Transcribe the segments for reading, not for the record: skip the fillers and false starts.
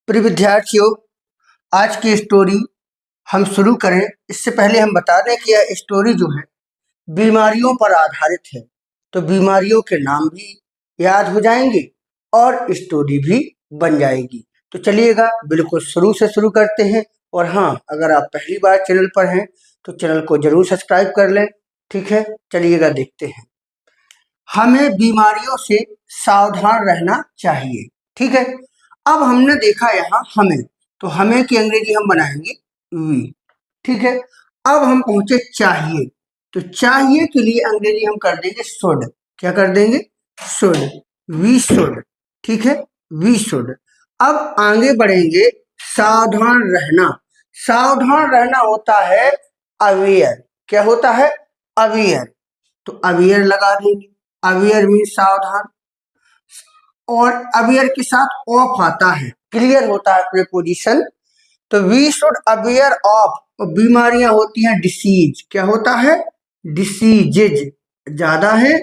प्रिय विद्यार्थियों, आज की स्टोरी हम शुरू करें इससे पहले हम बता दें कि यह स्टोरी जो है बीमारियों पर आधारित है। तो बीमारियों के नाम भी याद हो जाएंगे और स्टोरी भी बन जाएगी। तो चलिएगा बिल्कुल शुरू से शुरू करते हैं। और हाँ, अगर आप पहली बार चैनल पर हैं तो चैनल को जरूर सब्सक्राइब कर लें। ठीक है, चलिएगा देखते हैं। हमें बीमारियों से सावधान रहना चाहिए। ठीक है, अब हमने देखा यहाँ हमें, तो हमें की अंग्रेजी हम बनाएंगे वी। ठीक है, अब हम पहुंचे चाहिए, तो चाहिए के लिए अंग्रेजी हम कर देंगे शुड। क्या कर देंगे? Should, we should. ठीक है, वी शुड। अब आगे बढ़ेंगे, सावधान रहना। सावधान रहना होता है अवेयर। क्या होता है? अवेयर। तो अवेयर लगा देंगे, अवेयर मीन सावधान, और अवेयर के साथ ऑफ आता है, क्लियर होता है प्रीपोजिशन। तो वी शुड अवेयर ऑफ, बीमारियां होती हैं डिसीज। क्या होता है? डिसीजेज, ज्यादा है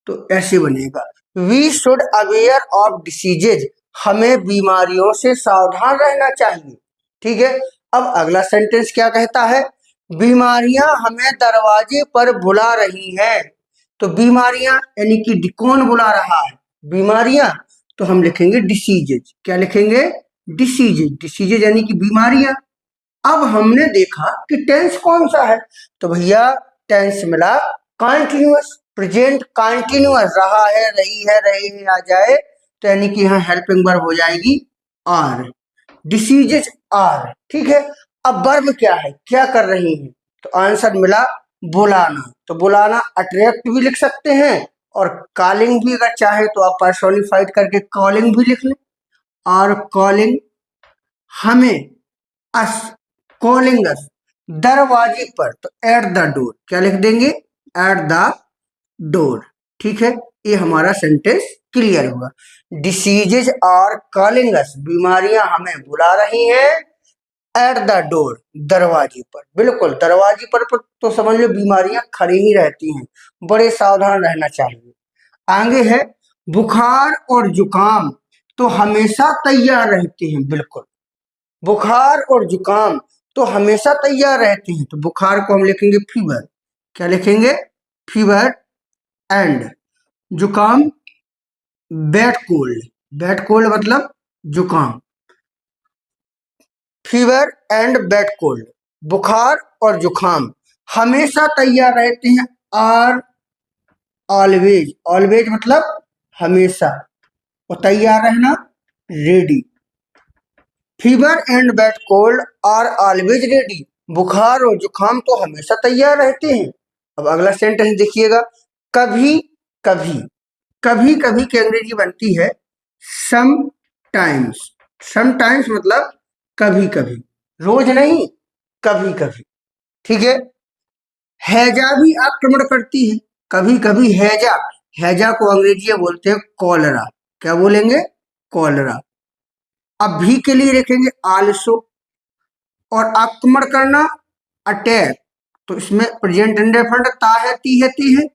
तो ऐसे बनेगा, we should aware of diseases. हमें बीमारियों से सावधान रहना चाहिए। ठीक है, अब अगला सेंटेंस क्या कहता है? बीमारियां हमें दरवाजे पर बुला रही हैं। तो बीमारियां यानी कि कौन बुला रहा है? बीमारियां। तो हम लिखेंगे डिसीजेज। क्या लिखेंगे? डिसीजेज। डिसीजेज यानी कि बीमारियां। अब हमने देखा कि टेंस कौन सा है, तो भैया टेंस मिला कॉन्टिन्यूअस, प्रेजेंट कॉन्टिन्यूअस। रहा है, रही है, रहे हैं आ जाए तो यानी कि यहाँ हेल्पिंग वर्ब हो जाएगी आर। Diseases are. ठीक है, अब वर्ब क्या है, क्या कर रही है? तो आंसर मिला बुलाना। तो बुलाना अट्रैक्ट भी लिख सकते हैं और कॉलिंग भी, अगर चाहे तो आप पर्सोनिफाइड करके कॉलिंग भी लिख लें। और कॉलिंग हमें, अस, कॉलिंग अस, दरवाजे पर। तो एट द डोर, क्या लिख देंगे? At the door. ठीक है, ये हमारा सेंटेंस क्लियर हुआ। डिसीजेज आर कॉलिंग अस, बीमारियां हमें बुला रही हैं एट द डोर, दरवाजे पर। बिल्कुल दरवाजे पर तो समझ लो बीमारियां खड़ी ही रहती हैं, बड़े सावधान रहना चाहिए। आगे है बुखार और जुकाम तो हमेशा तैयार रहते हैं। बिल्कुल, बुखार और जुकाम तो हमेशा तैयार रहते हैं। तो बुखार को हम लिखेंगे फीवर। क्या लिखेंगे? फीवर। एंड जुकाम बैड कोल्ड। बैड कोल्ड मतलब जुकाम। फीवर एंड बैड कोल्ड, बुखार और जुखाम हमेशा तैयार रहते हैं। आर ऑलवेज, ऑलवेज मतलब हमेशा, और तैयार रहना ready. Fever and bad cold are always ready, बुखार और जुखाम तो हमेशा तैयार रहते हैं। अब अगला सेंटेंस देखिएगा, कभी कभी। कभी कभी की अंग्रेजी बनती है सम टाइम्स। सम टाइम्स मतलब कभी कभी, रोज नहीं, कभी कभी। ठीक है, हैजा भी आक्रमण करती है कभी कभी। हैजा, हैजा को अंग्रेजी में बोलते हैं कॉलरा। क्या बोलेंगे? कॉलरा। अब भी के लिए लिखेंगे आलसो, और आक्रमण करना अटैक। तो इसमें प्रेजेंट इंडेफिनिट ता है, ती है, ती है,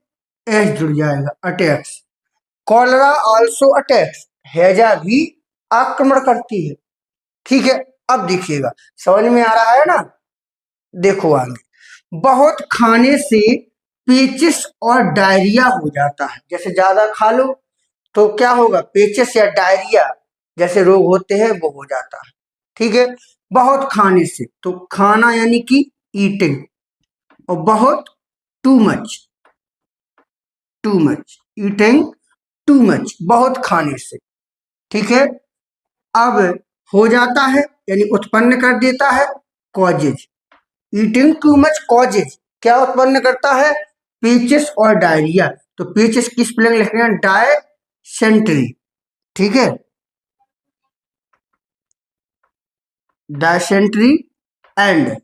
एस जुड़ जाएगा, अटैक्स। कॉलरा आल्सो अटैक्स, हैजा भी आक्रमण करती है। ठीक है, अब देखिएगा समझ में आ रहा है ना? देखो आगे, बहुत खाने से पेचिस और डायरिया हो जाता है। जैसे ज्यादा खा लो तो क्या होगा? पेचिस या डायरिया जैसे रोग होते हैं वो हो जाता है। ठीक है, बहुत खाने से, तो खाना यानी कि ईटिंग, और बहुत too much, too much, eating too much, बहुत खाने से। ठीक है, अब हो जाता है यानी उत्पन्न कर देता है causes. Eating too much causes क्या उत्पन्न करता है? पेचिस और डायरिया। तो पेचिस की स्पेलिंग लिखना है डायसेंट्री। ठीक है, डायसेंट्री। एंड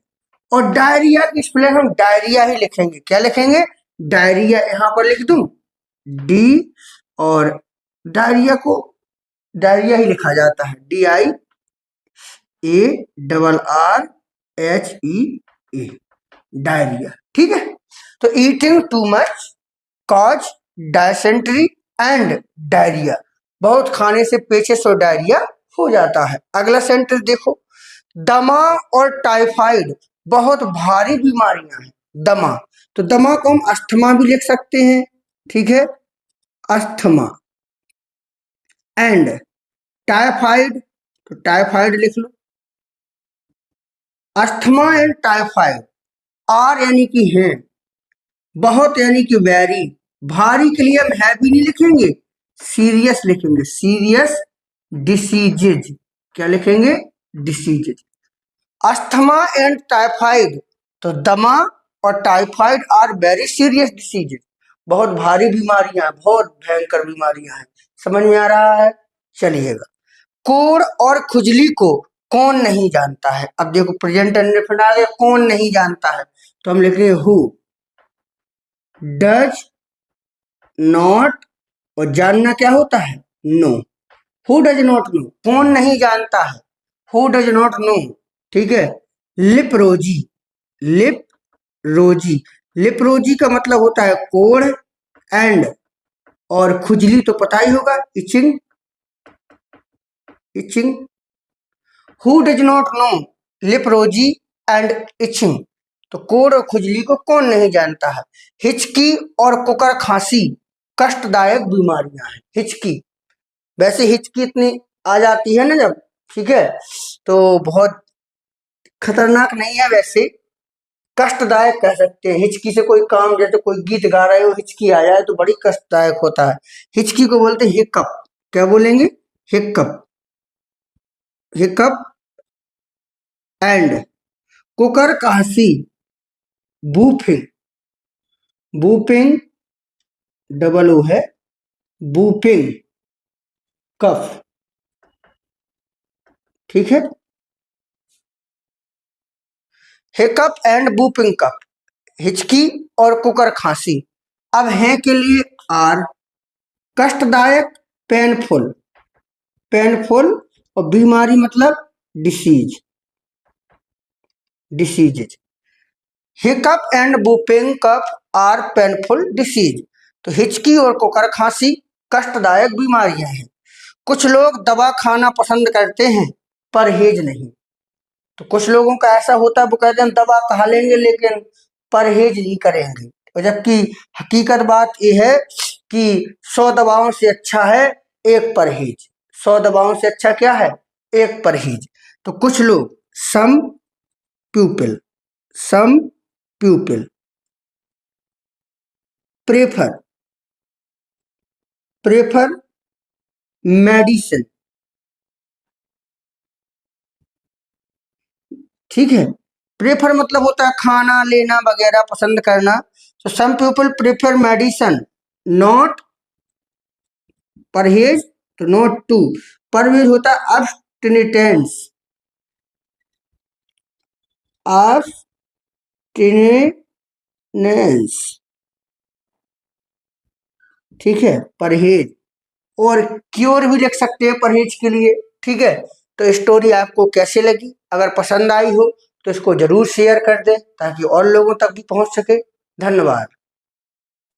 और डायरिया की स्पेलिंग हम डायरिया ही लिखेंगे। क्या लिखेंगे? डायरिया। यहां पर लिख दूं डी, और डायरिया को डायरिया ही लिखा जाता है, DIARRHEA, डायरिया। ठीक है, तो eating too much cause dysentery and diarrhoea, बहुत खाने से पेचिस और डायरिया हो जाता है। अगला सेंटेंस देखो, दमा और टाइफाइड बहुत भारी बीमारियां हैं। दमा, तो दमा को हम अस्थमा भी लिख सकते हैं, ठीक है, अस्थमा। एंड टाइफाइड, तो टाइफाइड लिख लो। अस्थमा एंड टाइफाइड, आर यानी कि हैं, बहुत यानी कि वेरी, भारी के लिए हम हैवी नहीं लिखेंगे, सीरियस लिखेंगे, सीरियस डिसीजेज। क्या लिखेंगे? डिसीजेज। अस्थमा एंड टाइफाइड, तो दमा और typhoid are very serious diseases, बहुत भारी बीमारियां, बहुत भयंकर बीमारियां हैं। समझ में आ रहा है? चलिएगा। कोढ़ और खुजली को कौन नहीं जानता है? अब देखो प्रेजेंट इंडेफिनिट आ गया, कौन नहीं जानता है, तो हम लिखेंगे हु डज नॉट, और जानना क्या होता है? Know. Who does not know, कौन नहीं जानता है, हु डज नॉट नो, ठीक है। लिपरोजी, लिप रोजी, लिपरोजी का मतलब होता है कोढ़, एंड और खुजली तो पता ही होगा, itching, itching. Who does not know leprosy and itching, तो कोढ़ और खुजली को कौन नहीं जानता है। हिचकी और कुकर खांसी कष्टदायक बीमारियां हैं। हिचकी, वैसे हिचकी इतनी आ जाती है ना जब, ठीक है, तो बहुत खतरनाक नहीं है, वैसे कष्टदायक कह सकते हैं। हिचकी से कोई काम, जैसे कोई गीत गा रहे हो, हिचकी आ जाए तो बड़ी कष्टदायक होता है। हिचकी को बोलते हैं हिकअप। क्या बोलेंगे? Hiccup, hiccup. एंड कुकर खांसी, बूफिंग, बूफिंग डबल ओ है, बूफिंग कफ, ठीक है। हिकअप एंड बूफिंग कफ, हिचकी और कुकर खांसी। अब हैं के लिए आर, कष्टदायक पेनफुल, पेनफुल, और बीमारी मतलब disease, diseases. Hiccup and whooping cough are painful disease, तो हिचकी और कुकर खांसी कष्टदायक बीमारियां हैं। कुछ लोग दवा खाना पसंद करते हैं, परहेज नहीं। तो कुछ लोगों का ऐसा होता है, वो कहते हैं दवा खा लेंगे लेकिन परहेज नहीं करेंगे, और जबकि हकीकत बात यह है कि 100 दवाओं से अच्छा है एक परहेज। 100 दवाओं से अच्छा क्या है? एक परहेज। तो कुछ लोग, some people, some people prefer, prefer medicine, ठीक है। प्रेफर मतलब होता है खाना लेना वगैरह, पसंद करना। तो some people prefer medicine not परहेज, तो नॉट टू। परहेज होता है अब्स्टिनेंस, अब्स्टिनेंस, ठीक है, परहेज। और क्योर भी लिख सकते हैं परहेज के लिए, ठीक है। तो स्टोरी आपको कैसे लगी? अगर पसंद आई हो तो इसको जरूर शेयर कर दें ताकि और लोगों तक भी पहुंच सके। धन्यवाद।